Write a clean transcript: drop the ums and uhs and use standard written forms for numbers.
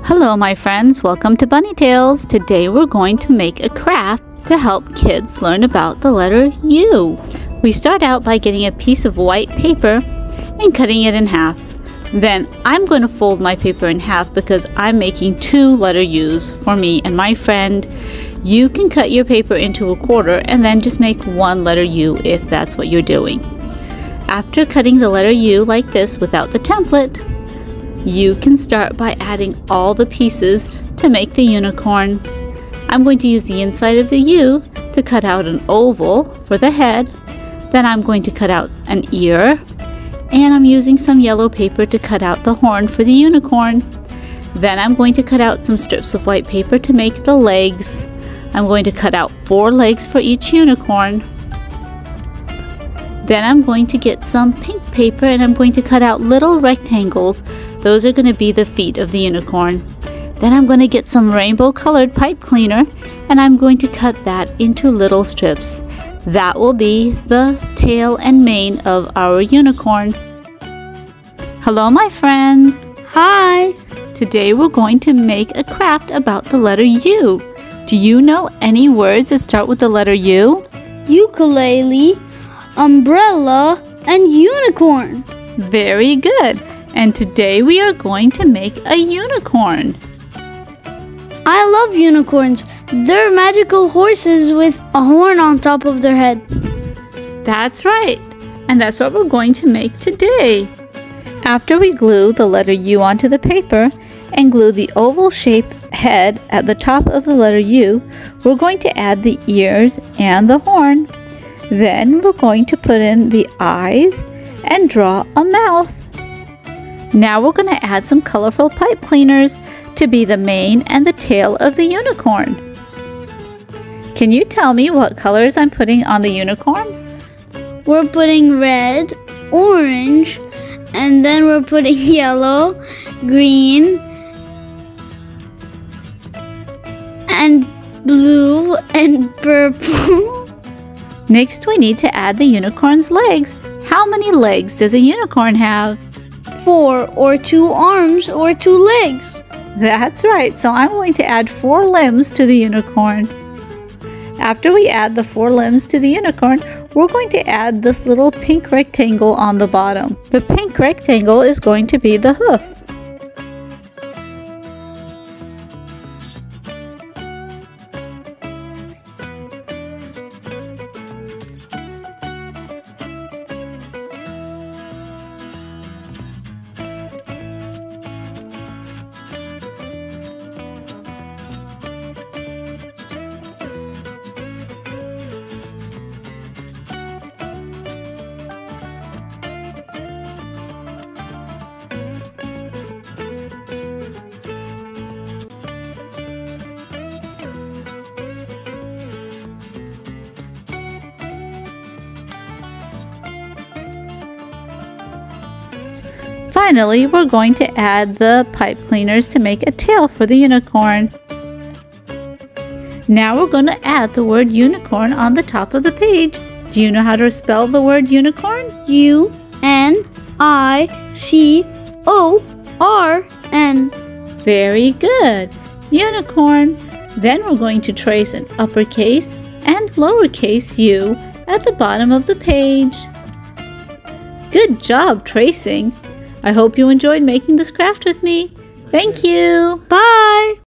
Hello my friends, welcome to Bunny Tales. Today we're going to make a craft to help kids learn about the letter U. We start out by getting a piece of white paper and cutting it in half. Then I'm going to fold my paper in half because I'm making 2 letter U's for me and my friend. You can cut your paper into a quarter and then just make 1 letter U if that's what you're doing. After cutting the letter U like this without the template, you can start by adding all the pieces to make the unicorn. I'm going to use the inside of the U to cut out an oval for the head. Then I'm going to cut out an ear. And I'm using some yellow paper to cut out the horn for the unicorn. Then I'm going to cut out some strips of white paper to make the legs. I'm going to cut out 4 legs for each unicorn. Then I'm going to get some pink paper and I'm going to cut out little rectangles. Those are going to be the feet of the unicorn. Then I'm going to get some rainbow colored pipe cleaner and I'm going to cut that into little strips. That will be the tail and mane of our unicorn. Hello my friend. Hi. Today we're going to make a craft about the letter U. Do you know any words that start with the letter U? Ukulele, umbrella, and unicorn. Very good. And today we are going to make a unicorn. I love unicorns. They're magical horses with a horn on top of their head. That's right. And that's what we're going to make today. After we glue the letter U onto the paper and glue the oval-shaped head at the top of the letter U, we're going to add the ears and the horn. Then we're going to put in the eyes and draw a mouth. Now we're going to add some colorful pipe cleaners to be the mane and the tail of the unicorn. Can you tell me what colors I'm putting on the unicorn? We're putting red, orange, and then we're putting yellow, green, and blue, and purple. Next, we need to add the unicorn's legs. How many legs does a unicorn have? 4 or 2 arms or 2 legs. That's right, so I'm going to add 4 limbs to the unicorn. After we add the 4 limbs to the unicorn, we're going to add this little pink rectangle on the bottom. The pink rectangle is going to be the hoof. Finally, we're going to add the pipe cleaners to make a tail for the unicorn. Now we're going to add the word unicorn on the top of the page. Do you know how to spell the word unicorn? U-N-I-C-O-R-N. Very good. Unicorn. Then we're going to trace an uppercase and lowercase u at the bottom of the page. Good job tracing. I hope you enjoyed making this craft with me. Thank you. Bye.